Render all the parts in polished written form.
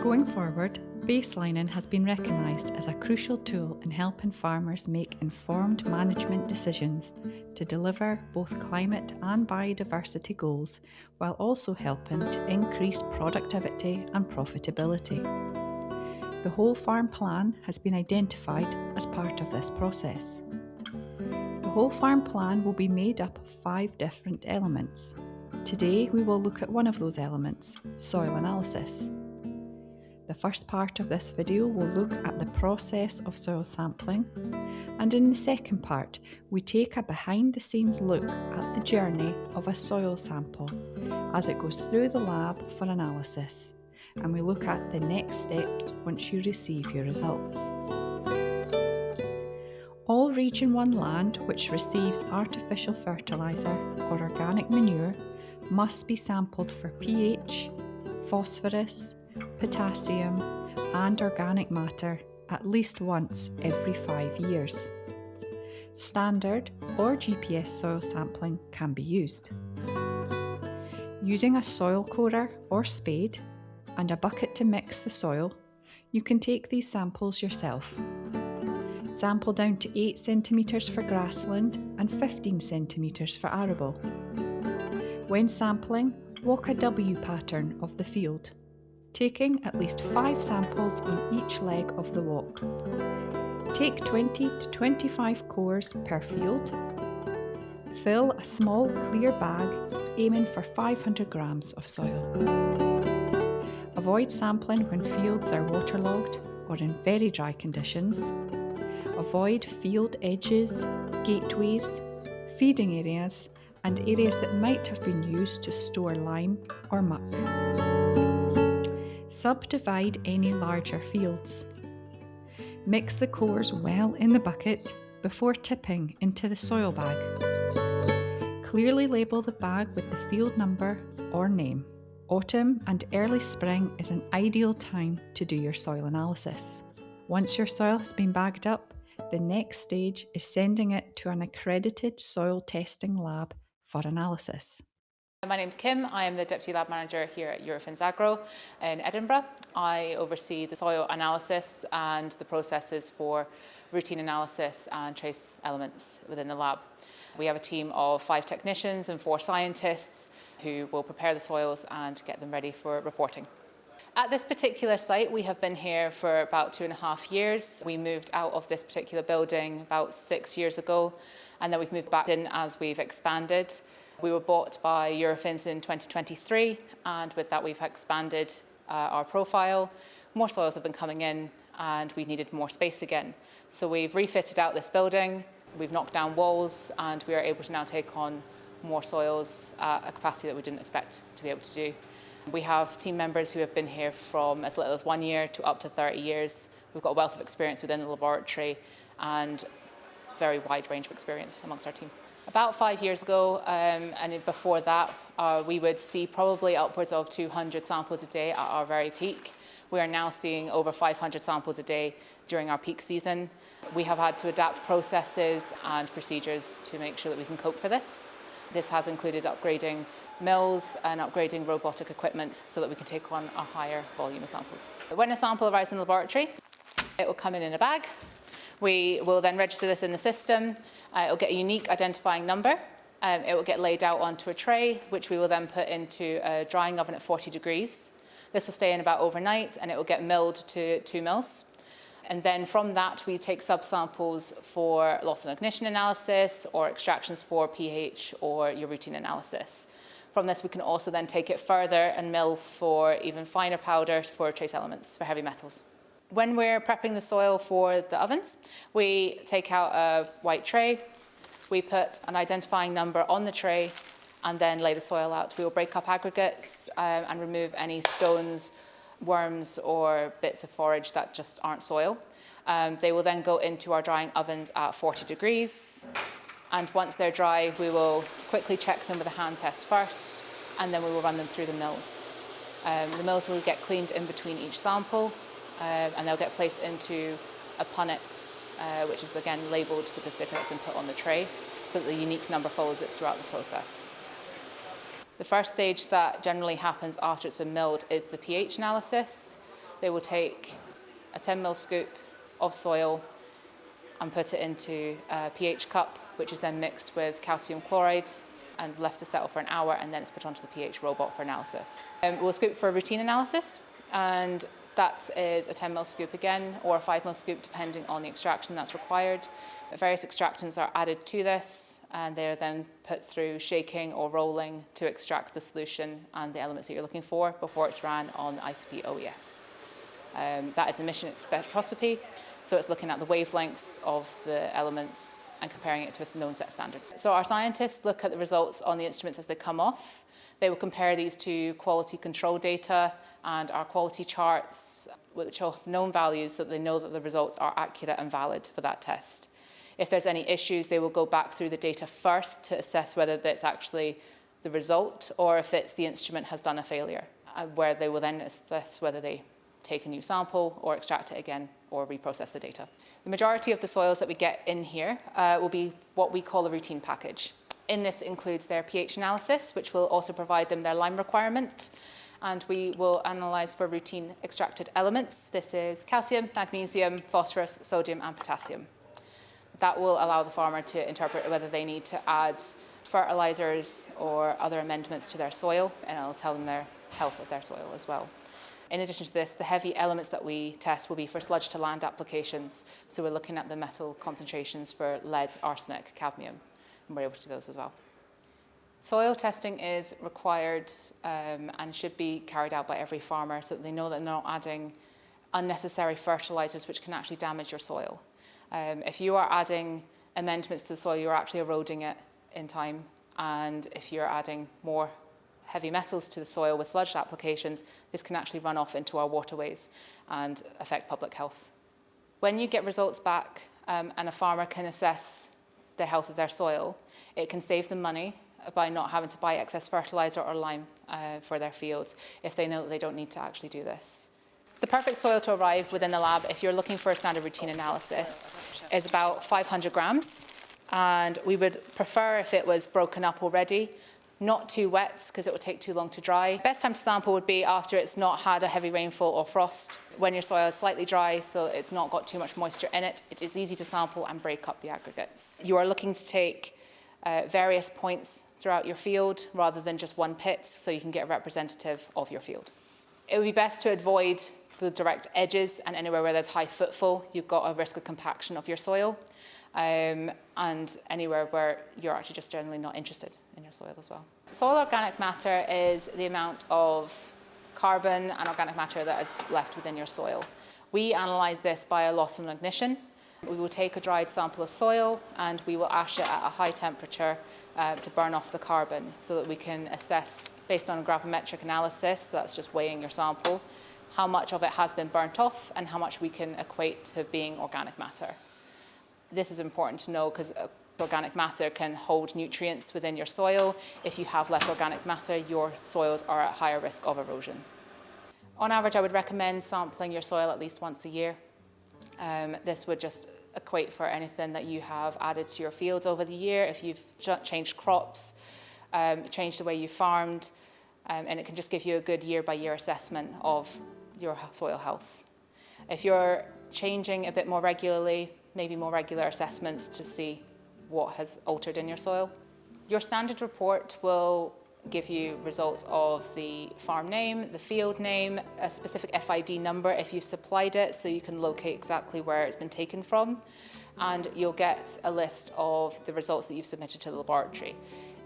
Going forward, baselining has been recognised as a crucial tool in helping farmers make informed management decisions to deliver both climate and biodiversity goals, while also helping to increase productivity and profitability. The whole farm plan has been identified as part of this process. The whole farm plan will be made up of 5 different elements. Today we will look at one of those elements, soil analysis. The first part of this video will look at the process of soil sampling, and in the second part we take a behind-the-scenes look at the journey of a soil sample as it goes through the lab for analysis, and we look at the next steps once you receive your results. All Region 1 land which receives artificial fertiliser or organic manure must be sampled for pH, phosphorus, potassium and organic matter at least once every 5 years. Standard or GPS soil sampling can be used. Using a soil corer or spade and a bucket to mix the soil, you can take these samples yourself. Sample down to 8 cm for grassland and 15 cm for arable. When sampling, walk a W pattern of the field, taking at least 5 samples on each leg of the walk. Take 20 to 25 cores per field. Fill a small clear bag, aiming for 500 grams of soil. Avoid sampling when fields are waterlogged or in very dry conditions. Avoid field edges, gateways, feeding areas, and areas that might have been used to store lime or muck. Subdivide any larger fields. Mix the cores well in the bucket before tipping into the soil bag. Clearly label the bag with the field number or name. Autumn and early spring is an ideal time to do your soil analysis. Once your soil has been bagged up, the next stage is sending it to an accredited soil testing lab for analysis. My name's Kim. I am the Deputy Lab Manager here at Eurofins Agro in Edinburgh. I oversee the soil analysis and the processes for routine analysis and trace elements within the lab. We have a team of 5 technicians and 4 scientists who will prepare the soils and get them ready for reporting. At this particular site, we have been here for about 2.5 years. We moved out of this particular building about 6 years ago, and then we've moved back in as we've expanded. We were bought by Eurofins in 2023, and with that we've expanded our profile. More soils have been coming in, and we needed more space again. So we've refitted out this building, we've knocked down walls, and we are able to now take on more soils at a capacity that we didn't expect to be able to do. We have team members who have been here from as little as 1 year to up to 30 years. We've got a wealth of experience within the laboratory and a very wide range of experience amongst our team. About 5 years ago, and before that, we would see probably upwards of 200 samples a day at our very peak. We are now seeing over 500 samples a day during our peak season. We have had to adapt processes and procedures to make sure that we can cope for this. This has included upgrading mills and upgrading robotic equipment so that we can take on a higher volume of samples. When a sample arrives in the laboratory, it will come in a bag. We will then register this in the system. It will get a unique identifying number. It will get laid out onto a tray, which we will then put into a drying oven at 40 degrees. This will stay in about overnight, and it will get milled to 2 mils. And then from that, we take subsamples for loss and ignition analysis or extractions for pH or your routine analysis. From this, we can also then take it further and mill for even finer powder for trace elements, for heavy metals. When we're prepping the soil for the ovens, we take out a white tray, we put an identifying number on the tray, and then lay the soil out. We will break up aggregates and remove any stones, worms, or bits of forage that just aren't soil. They will then go into our drying ovens at 40 degrees. And once they're dry, we will quickly check them with a hand test first, and then we will run them through the mills. The mills will get cleaned in between each sample, and they'll get placed into a punnet, which is again labelled with the sticker that's been put on the tray, so that the unique number follows it throughout the process. The first stage that generally happens after it's been milled is the pH analysis. they will take a 10 ml scoop of soil and put it into a pH cup, which is then mixed with calcium chloride and left to settle for an hour, and then it's put onto the pH robot for analysis. We'll scoop for a routine analysis, and that is a 10 ml scoop again, or a 5 ml scoop depending on the extraction that's required. Various extractants are added to this, and they are then put through shaking or rolling to extract the solution and the elements that you're looking for before it's ran on ICP OES. That is emission spectroscopy, so it's looking at the wavelengths of the elements and comparing it to a known set standards. So our scientists look at the results on the instruments as they come off. They will compare these to quality control data and our quality charts, which have known values, so that they know that the results are accurate and valid for that test. If there's any issues, they will go back through the data first to assess whether that's actually the result or if it's the instrument has done a failure, where they will then assess whether they take a new sample or extract it again or reprocess the data. The majority of the soils that we get in here will be what we call a routine package. In this includes their pH analysis, which will also provide them their lime requirement, and we will analyse for routine extracted elements. This is calcium, magnesium, phosphorus, sodium and potassium. That will allow the farmer to interpret whether they need to add fertilisers or other amendments to their soil, and it'll tell them their health of their soil as well. In addition to this, the heavy elements that we test will be for sludge to land applications. So we're looking at the metal concentrations for lead, arsenic, cadmium, and we're able to do those as well. Soil testing is required and should be carried out by every farmer so that they know that they're not adding unnecessary fertilisers which can actually damage your soil. If you are adding amendments to the soil, you're actually eroding it in time, and if you're adding more heavy metals to the soil with sludge applications, this can actually run off into our waterways and affect public health. When you get results back and a farmer can assess the health of their soil, it can save them money by not having to buy excess fertiliser or lime for their fields if they know that they don't need to actually do this. The perfect soil to arrive within the lab, if you're looking for a standard routine analysis, is about 500 grams. And we would prefer if it was broken up already, not too wet because it would take too long to dry. Best time to sample would be after it's not had a heavy rainfall or frost, when your soil is slightly dry so it's not got too much moisture in it. It is easy to sample and break up the aggregates. You are looking to take various points throughout your field rather than just one pit, so you can get a representative of your field. It would be best to avoid the direct edges, and anywhere where there's high footfall, you've got a risk of compaction of your soil, and anywhere where you're actually just generally not interested in your soil as well. Soil organic matter is the amount of carbon and organic matter that is left within your soil. We analyse this by a loss and ignition. We will take a dried sample of soil and we will ash it at a high temperature to burn off the carbon, so that we can assess, based on a gravimetric analysis, so that's just weighing your sample, how much of it has been burnt off and how much we can equate to being organic matter. This is important to know because organic matter can hold nutrients within your soil. If you have less organic matter, your soils are at higher risk of erosion. On average, I would recommend sampling your soil at least once a year. This would just equate for anything that you have added to your fields over the year, if you've changed crops, changed the way you farmed, and it can just give you a good year-by-year assessment of your soil health. If you're changing a bit more regularly, maybe more regular assessments to see what has altered in your soil. Your standard report will give you results of the farm name, the field name, a specific FID number if you've supplied it, so you can locate exactly where it's been taken from, and you'll get a list of the results that you've submitted to the laboratory.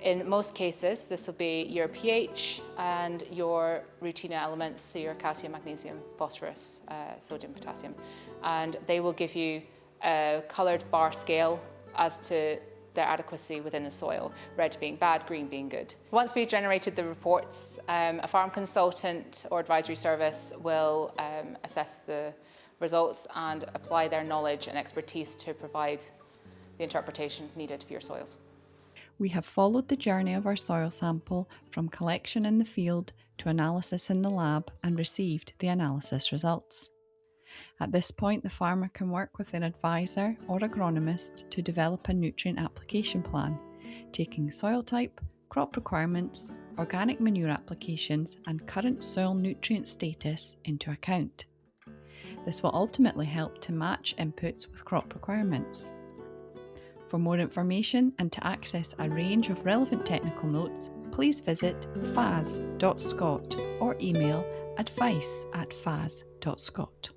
In most cases, this will be your pH and your routine elements, so your calcium, magnesium, phosphorus, sodium, potassium, and they will give you a coloured bar scale as to their adequacy within the soil, red being bad, green being good. Once we've generated the reports, a farm consultant or advisory service will assess the results and apply their knowledge and expertise to provide the interpretation needed for your soils. We have followed the journey of our soil sample from collection in the field to analysis in the lab and received the analysis results. At this point, the farmer can work with an advisor or agronomist to develop a nutrient application plan, taking soil type, crop requirements, organic manure applications and current soil nutrient status into account. This will ultimately help to match inputs with crop requirements. For more information and to access a range of relevant technical notes, please visit fas.scot or email advice@fas.scot.